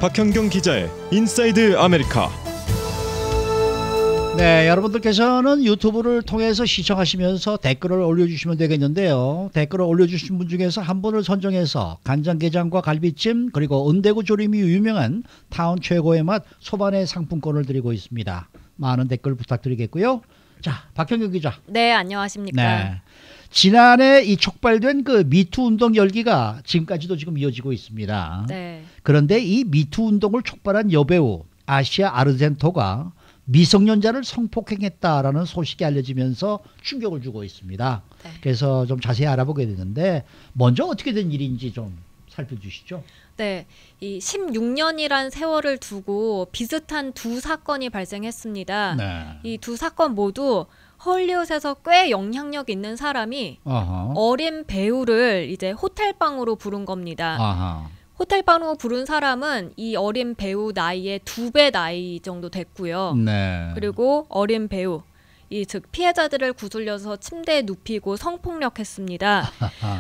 박현경 기자의 인사이드 아메리카. 네, 여러분들께서는 유튜브를 통해서 시청하시면서 댓글을 올려주시면 되겠는데요. 댓글을 올려주신 분 중에서 한 분을 선정해서 간장게장과 갈비찜 그리고 은대구 조림이 유명한 타운 최고의 맛 소반의 상품권을 드리고 있습니다. 많은 댓글 부탁드리겠고요. 자, 박현경 기자. 네, 안녕하십니까. 네. 지난해 이 촉발된 그 미투 운동 열기가 지금까지도 지금 이어지고 있습니다. 네. 그런데 이 미투 운동을 촉발한 여배우 아시아 아르젠토가 미성년자를 성폭행했다라는 소식이 알려지면서 충격을 주고 있습니다. 네. 그래서 좀 자세히 알아보게 되는데 먼저 어떻게 된 일인지 좀 살펴주시죠. 네, 이 16년이란 세월을 두고 비슷한 두 사건이 발생했습니다. 네. 이 두 사건 모두 헐리우드에서 꽤 영향력 있는 사람이 어허. 어린 배우를 이제 호텔방으로 부른 겁니다. 아하. 호텔방으로 부른 사람은 이 어린 배우 나이의 2배 나이 정도 됐고요. 네. 그리고 어린 배우, 즉 피해자들을 구슬려서 침대에 눕히고 성폭력했습니다.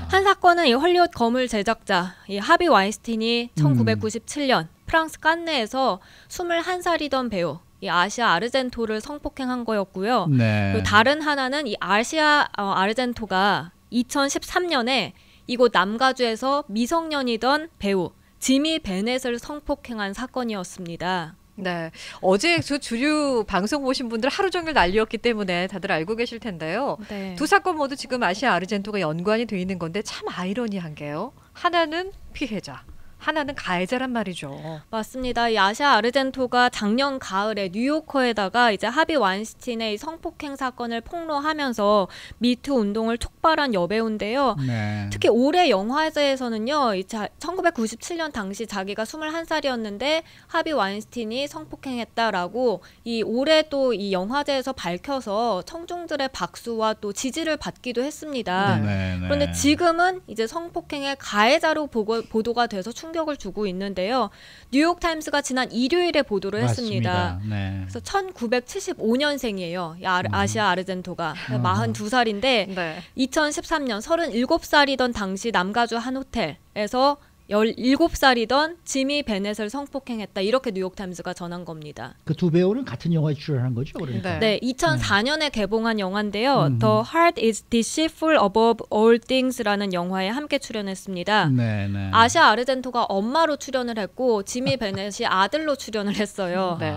한 사건은 이 헐리우드 거물 제작자 이 하비 와인스틴이 1997년 프랑스 칸네에서 21살이던 배우 이 아시아 아르젠토를 성폭행한 거였고요. 네. 그리고 다른 하나는 이 아시아 아르젠토가 2013년에 이곳 남가주에서 미성년이던 배우 지미 베넷을 성폭행한 사건이었습니다. 네, 어제 저 주류 방송 보신 분들 하루 종일 난리였기 때문에 다들 알고 계실 텐데요. 네. 두 사건 모두 지금 아시아 아르젠토가 연관이 돼 있는 건데 참 아이러니한 게요. 하나는 피해자, 하나는 가해자란 말이죠. 맞습니다. 이 아시아 아르젠토가 작년 가을에 뉴요커에다가 이제 하비 와인스틴의 성폭행 사건을 폭로하면서 미투 운동을 촉발한 여배우인데요. 네. 특히 올해 영화제에서는요, 1997년 당시 자기가 21살이었는데 하비 와인스틴이 성폭행했다라고 이 올해 또 이 영화제에서 밝혀서 청중들의 박수와 또 지지를 받기도 했습니다. 네. 그런데 지금은 이제 성폭행의 가해자로 보도가 돼서 충격을 주고 있는데요. 뉴욕타임스가 지난 일요일에 보도를 했습니다. 네. 그래서 1995년생이에요. 아시아 아르젠토가 42살인데 네. 2013년 37살이던 당시 남가주 한 호텔에서 17살이던 지미 베넷을 성폭행했다. 이렇게 뉴욕타임스가 전한 겁니다. 그 두 배우는 같은 영화에 출연한 거죠, 그러니까. 네, 2004년에 개봉한 영화인데요. The Heart is Deceitful Above All Things라는 영화에 함께 출연했습니다. 네. 아시아 아르젠토가 엄마로 출연을 했고 지미 베넷이 아들로 출연을 했어요. 네.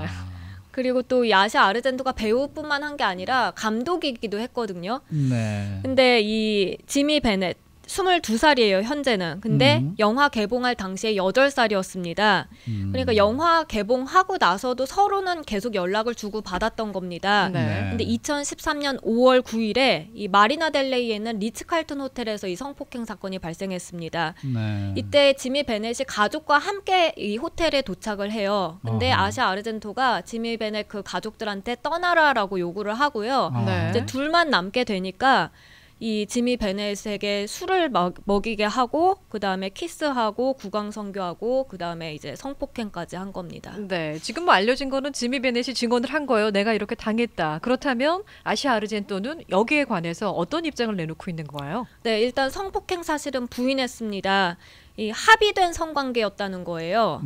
그리고 또 이 아시아 아르젠토가 배우뿐만 한 게 아니라 감독이기도 했거든요. 네. 근데 이 지미 베넷 22살이에요, 현재는. 근데 영화 개봉할 당시에 8살이었습니다. 그러니까 영화 개봉하고 나서도 서로는 계속 연락을 주고 받았던 겁니다. 네. 근데 2013년 5월 9일에 이 마리나 델레이에 있는 리츠칼튼 호텔에서 이 성폭행 사건이 발생했습니다. 네. 이때 지미 베넷이 가족과 함께 이 호텔에 도착을 해요. 근데 어허. 아시아 아르젠토가 지미 베넷 그 가족들한테 떠나라라고 요구를 하고요. 네. 이제 둘만 남게 되니까 이 지미 베넷에게 술을 먹이게 하고 그 다음에 키스하고 구강성교하고 그 다음에 이제 성폭행까지 한 겁니다. 네, 지금 뭐 알려진 거는 지미 베넷이 증언을 한 거예요. 내가 이렇게 당했다. 그렇다면 아시아 아르젠토는 여기에 관해서 어떤 입장을 내놓고 있는 거예요? 네, 일단 성폭행 사실은 부인했습니다. 이 합의된 성관계였다는 거예요.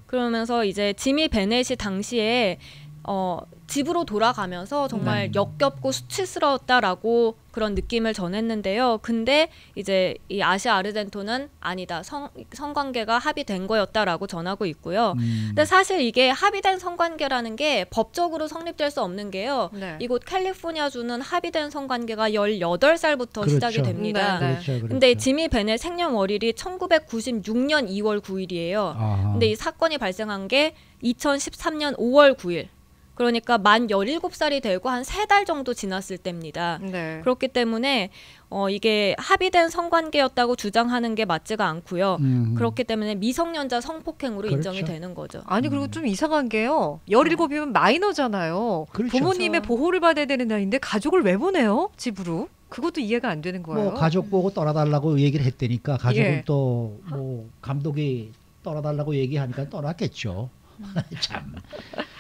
그러면서 이제 지미 베넷이 당시에 집으로 돌아가면서 정말 역겹고 수치스러웠다라고 그런 느낌을 전했는데요. 근데 이제 이 아시아 아르젠토는 아니다. 성관계가 합의된 거였다라고 전하고 있고요. 근데 사실 이게 합의된 성관계라는 게 법적으로 성립될 수 없는 게요. 네. 이곳 캘리포니아주는 합의된 성관계가 18살부터 그렇죠. 시작이 됩니다. 네. 그렇죠. 근데 지미 베넷 생년월일이 1996년 2월 9일이에요. 아하. 근데 이 사건이 발생한 게 2013년 5월 9일. 그러니까 만 17살이 되고 한 3달 정도 지났을 때입니다. 네. 그렇기 때문에 이게 합의된 성관계였다고 주장하는 게 맞지가 않고요. 그렇기 때문에 미성년자 성폭행으로 그렇죠. 인정이 되는 거죠. 아니 그리고 좀 이상한 게요. 17이면 마이너잖아요. 그렇죠. 부모님의 보호를 받아야 되는 나이인데 가족을 왜 보내요? 집으로? 그것도 이해가 안 되는 거예요. 뭐 가족 보고 떠나달라고 얘기를 했다니까 가족은 예. 또 뭐 감독이 떠나달라고 얘기하니까 떠났겠죠. 참.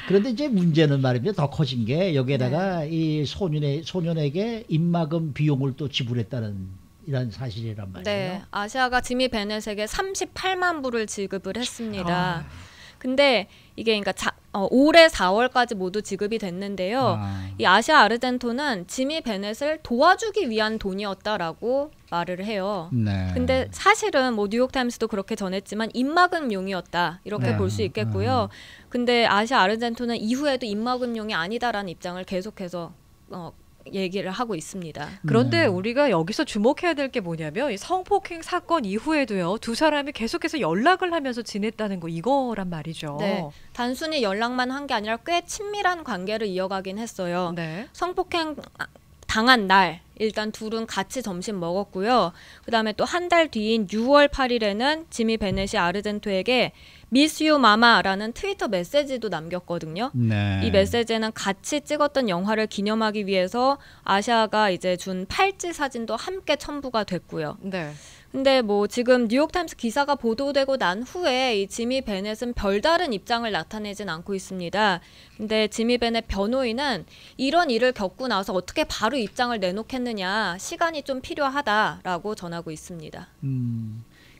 그런데 이제 문제는 말입니다. 더 커진 게 여기에다가 이 소년에게 입막음 비용을 또 지불했다는 이런 사실이란 말이에요. 네, 아시아가 지미 베넷에게 38만 불을 지급을 했습니다. 근데 이게 그러니까 올해 4월까지 모두 지급이 됐는데요. 이 아시아 아르젠토는 지미 베넷을 도와주기 위한 돈이었다라고 말을 해요. 네. 근데 사실은 뭐 뉴욕타임스도 그렇게 전했지만 입막음용이었다 이렇게 네. 볼 수 있겠고요. 근데 아시아 아르젠토는 이후에도 입막음용이 아니다라는 입장을 계속해서 얘기를 하고 있습니다. 그런데 우리가 여기서 주목해야 될 게 뭐냐면 이 성폭행 사건 이후에도요. 두 사람이 계속해서 연락을 하면서 지냈다는 거 이거란 말이죠. 네, 단순히 연락만 한 게 아니라 꽤 친밀한 관계를 이어가긴 했어요. 네. 성폭행 당한 날 일단 둘은 같이 점심 먹었고요. 그다음에 또 한 달 뒤인 6월 8일에는 지미 베넷이 아르젠토에게 Miss You Mama라는 트위터 메시지도 남겼거든요. 네. 이 메시지는 같이 찍었던 영화를 기념하기 위해서 아시아가 이제 준 팔찌 사진도 함께 첨부가 됐고요. 네. 근데 뭐 지금 뉴욕타임스 기사가 보도되고 난 후에 이 지미 베넷은 별다른 입장을 나타내진 않고 있습니다. 근데 지미 베넷 변호인은 이런 일을 겪고 나서 어떻게 바로 입장을 내놓겠느냐, 시간이 좀 필요하다라고 전하고 있습니다.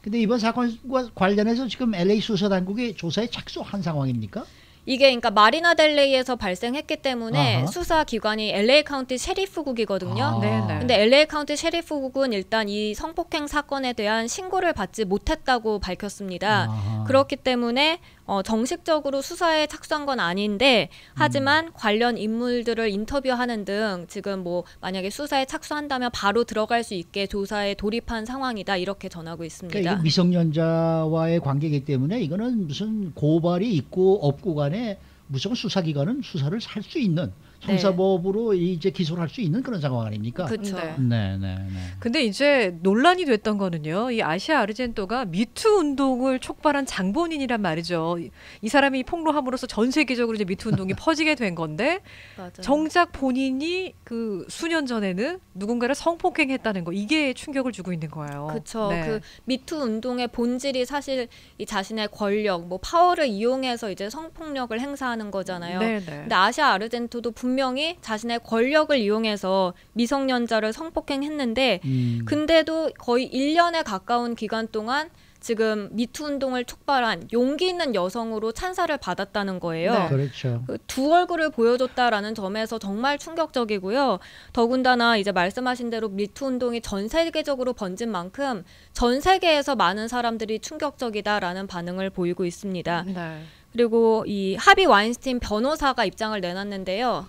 근데 이번 사건과 관련해서 지금 LA 수사 당국이 조사에 착수한 상황입니까? 이게 그러니까 마리나 델레이에서 발생했기 때문에 아하. 수사 기관이 LA 카운티 셰리프국이거든요. 네네. 근데 LA 카운티 셰리프국은 일단 이 성폭행 사건에 대한 신고를 받지 못했다고 밝혔습니다. 아하. 그렇기 때문에 정식적으로 수사에 착수한 건 아닌데 하지만 관련 인물들을 인터뷰하는 등 지금 뭐 만약에 수사에 착수한다면 바로 들어갈 수 있게 조사에 돌입한 상황이다 이렇게 전하고 있습니다. 그러니까 이게 미성년자와의 관계이기 때문에 이거는 무슨 고발이 있고 없고 간에 무조건 수사기관은 수사를 할 수 있는 형사법으로 이제 기소를 할 수 있는 그런 상황 아닙니까? 그렇죠. 네. 네. 근데 이제 논란이 됐던 거는요. 이 아시아 아르젠토가 미투 운동을 촉발한 장본인이란 말이죠. 이 사람이 폭로함으로써 전 세계적으로 이제 미투 운동이 퍼지게 된 건데 맞아요. 정작 본인이 그 수년 전에는 누군가를 성폭행했다는 거 이게 충격을 주고 있는 거예요. 그렇죠. 네. 그 미투 운동의 본질이 사실 이 자신의 권력, 뭐 파워를 이용해서 이제 성폭력을 행사하는 거잖아요. 네네. 근데 아시아 아르젠토도 분명히 자신의 권력을 이용해서 미성년자를 성폭행했는데 근데도 거의 1년에 가까운 기간 동안 지금 미투 운동을 촉발한 용기 있는 여성으로 찬사를 받았다는 거예요. 네. 그렇죠. 두 얼굴을 보여줬다라는 점에서 정말 충격적이고요. 더군다나 이제 말씀하신 대로 미투 운동이 전 세계적으로 번진 만큼 전 세계에서 많은 사람들이 충격적이다라는 반응을 보이고 있습니다. 네. 그리고 이 하비 와인스틴 변호사가 입장을 내놨는데요.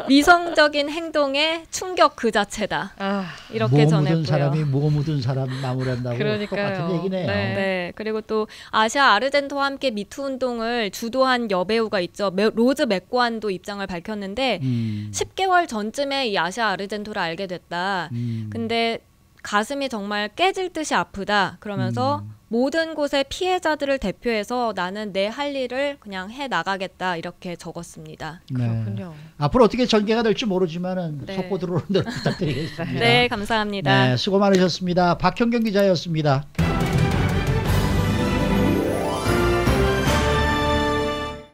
미성적인 행동에 충격 그 자체다. 이렇게 뭐 전했고요. 묻은 사람이 뭐 묻은 사람 마무리한다고 그러니까요. 똑같은 얘기네요. 네. 그리고 또 아시아 아르젠토와 함께 미투 운동을 주도한 여배우가 있죠. 로즈 맥고안도 입장을 밝혔는데 10개월 전쯤에 이 아시아 아르젠토를 알게 됐다. 근데 가슴이 정말 깨질 듯이 아프다. 그러면서 모든 곳의 피해자들을 대표해서 나는 내 할 일을 그냥 해 나가겠다 이렇게 적었습니다. 그렇군요. 앞으로 어떻게 전개가 될지 모르지만은 네. 속보 들어오는 대로 부탁드리겠습니다. 네, 감사합니다. 네, 수고 많으셨습니다. 박형경 기자였습니다.